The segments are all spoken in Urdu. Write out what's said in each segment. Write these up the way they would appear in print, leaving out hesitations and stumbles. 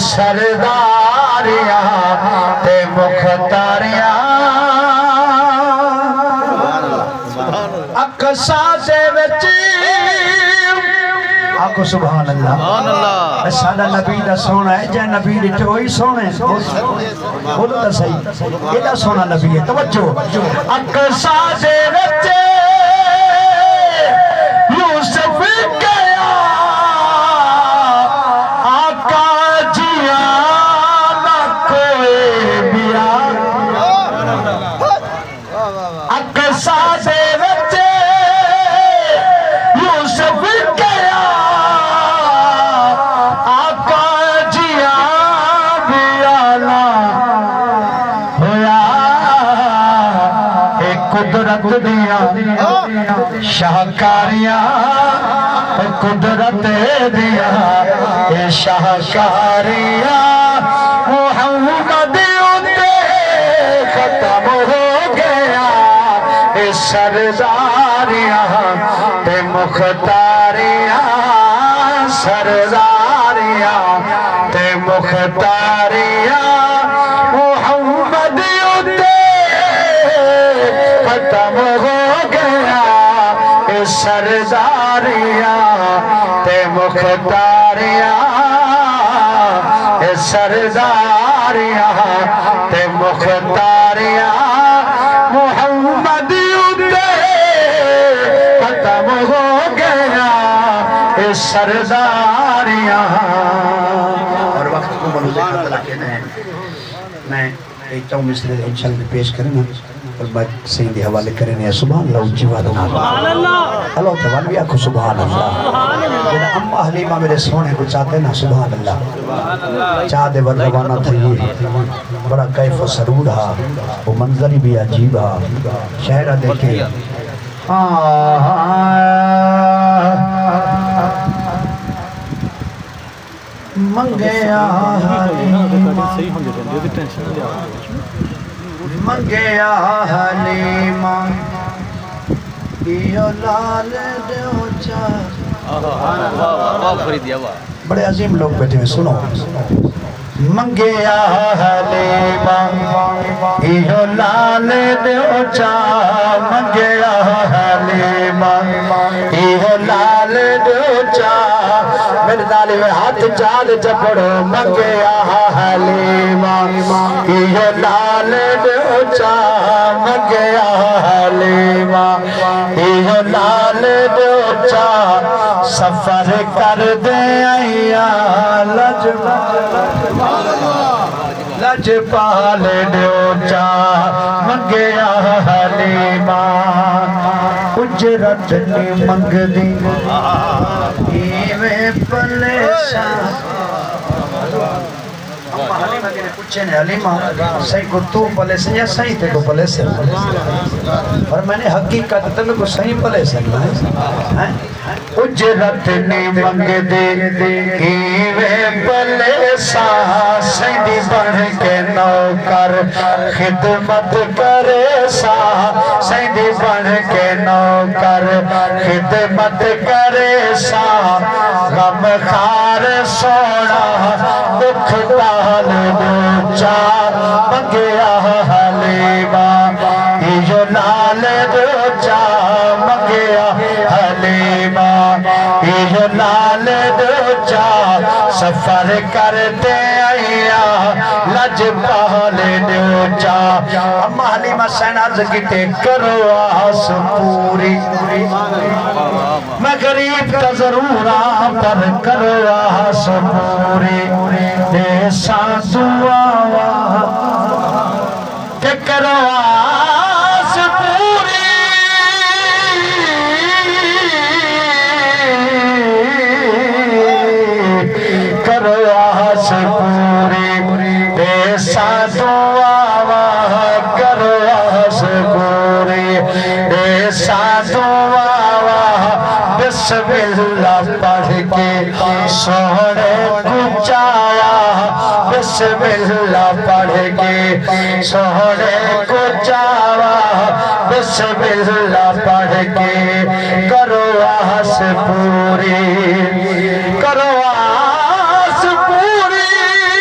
سرداریاں تے مختاریاں اقصا دے وچ آکو سبحان اللہ سادہ نبی دا سونا ہے جے نبی ڈٹھے وہی سونے بولو تا صحیح ایڈا سونا نبی ہے توجہ اقصا دے وچ یوسف گیا آقا جیا نہ کوئی بیا اقصا دے وچ یوسف گیا آقا جیا بیا نہ ہویا اے قدرت دیا شاہکاریاں قدرت دیا اے شاہکاریاں محمد اتے ختم ہو گیا اے سرداریاں تے مختاریاں سرداریاں تے مختاریاں محمد اتے ختم ہو گیا اے سرداریاں تے مختاریاں اے سرداریاں تے مختاریاں محمد اتے ختم ہو گیا اے سرداریاں اور وقت کو بلوزے کا طلاق ہے میں ایک چاہوں مثل انشاءاللہ میں پیش کریں اور بات سیدھے حوالے کریں سبحان اللہ اچھی بات اللہ تعالیٰ بھی آکھو سبحان اللہ جنہا اممہ حلیمہ میرے سونے کو چاہتے نا سبحان اللہ چاہ دے ورنوانہ تھا یہ بڑا کیف و سرور ہا وہ منظری بھی عجیب ہا شہرہ دیکھے منگیا منگیا حلیمہ یہ لال دیو چاہ بڑے عظیم لوگ بیٹھے ہیں سنو منگیا حلیمہ یہ لال دیو چاہ منگیا حلیمہ یہ لال دیو چاہ میرے دالی میں ہاتھ چاد چپڑو منگیا حلیمہ یہ لال دیو چاہ منگیا حلیمہ یہ لال دیو چاہ سفر کر دے آئیا لج پال دیو چاہ منگیا حلیمہ اجرت نی منگ دی ایویں پلیشان اممہ حلیمہ کے پوچھے نے حلیمہ صحیح کو تو پلے سے یا صحیح تے کو پلے سے اور میں نے حقیقت تمہیں کو صحیح پلے سے اجرت نی منگ دے ایویں پلے سا سیدھی بڑھ کے نوکر خدمت کرے سا سیدھی بڑھ کے نوکر خدمت کرے سا غم خار سونا دکھ ڈال دو چاہ منگیا حلیمہ یہ لال دو چاہ منگیا حلیمہ یہ لال دو چاہ سفر کرتے آئیا لج پال دو چاہ اممہ حلیمہ سین عرض کیتے کرو آس پوری میں غریب کا ضرور پر کرو آس پوری دے سان دعا کہ کرو آس پوری کرو آس پوری دے سان دعا کرو آس پوری دے سان دعا بسم اللہ پڑھ کے سونے کو چایا بسم اللہ پڑھ کے سونے کو چاوا بسم اللہ پڑھ کے کرو آس پوری کرو آس پوری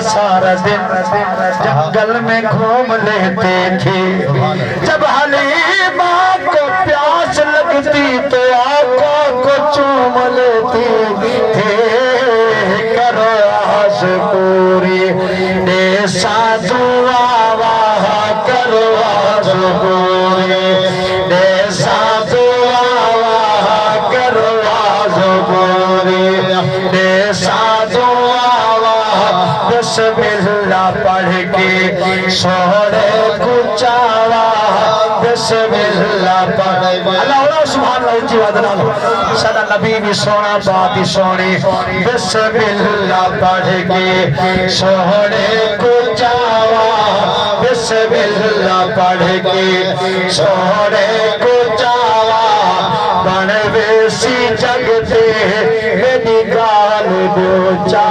سارا دن جنگل میں گھوم لیتے تھے جب حلیمہ کو پیاس لگتی تو آقا کو چوم لیتے تھے کرو آس پوری اے سادھو آواہ کرو آس پوری اے سادھو آواہ کرو آس پوری اے سادھو بسم اللہ پڑھ کے سوڑے کچھاوا بسم اللہ پڑھ اللہ اللہ سبحان اللہ اچھی وعدنا صدا نبی بھی سونا باتی سونی بسم اللہ پڑھ کے سوڑے کچھاوا بسم اللہ پڑھ کے سوڑے کچھاوا بنویسی جگتے میری گال دوچا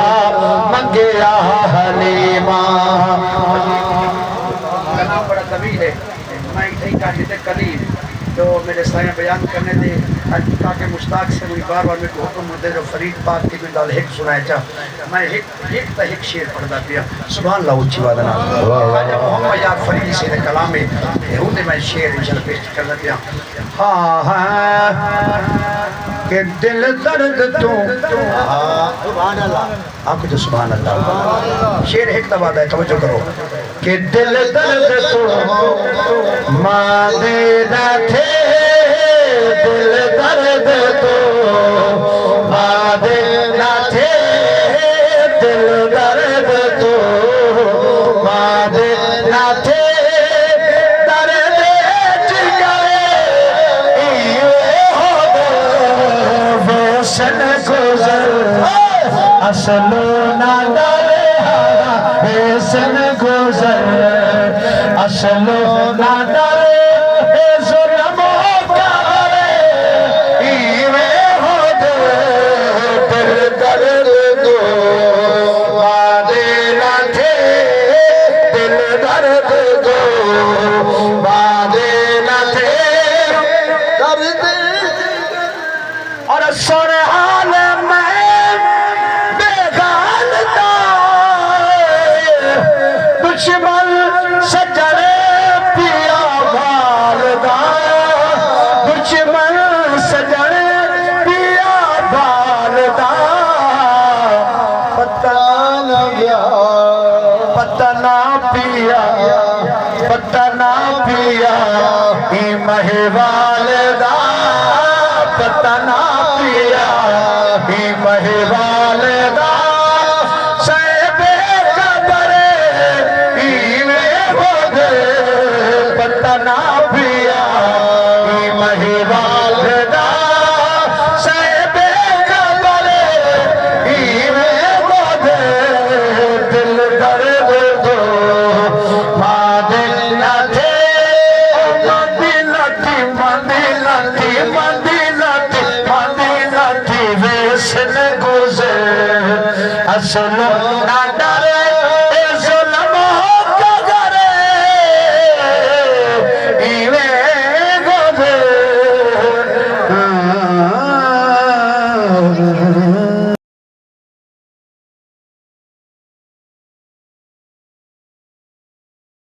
منگیا حلیمہ نام بڑا طویل ہے میں اتنی کہانی تھے قلیل تو میرے سائیں بیان کرنے دے تاکہ مشتاق سے مجھے بار بار میں کو حکم دے جو فرید پاک کی میں دال حق سنائے چاہ میں ایک تا ایک شیر پڑھتا پیا سبحان اللہ اچھی وعدنا خواجہ محمد یار فرید سے کلام ہے ہوں میں شیر انشاءاللہ پیش کرنا پیا ہاں ہاں کہ دل درد تو سبحان اللہ آپ کو جو سبحان اللہ شیر ایک تبادہ ہے توجہ کرو کہ دل درد تو مانے نہ تھے دل درد تو مانے نہ تھے دل درد تو مانے نہ تھے درد جگرے سن گزر اصلو نہ ڈرے سن گزر اصلو نہ ڈرے ظلم کرے ایوے ہو دے دل درد دو وعدے نہ تھے دل درد دو وعدے نہ تھے درد اور سرحال میں بیگانتا دشمن سجڑے پیا بالدہ دشمن سجڑے پیا بالدہ پتہ نہ پیا پتہ نہ پیا پتہ نہ پیا ہی مہی والدہ پتہ نہ پیا ہی مہی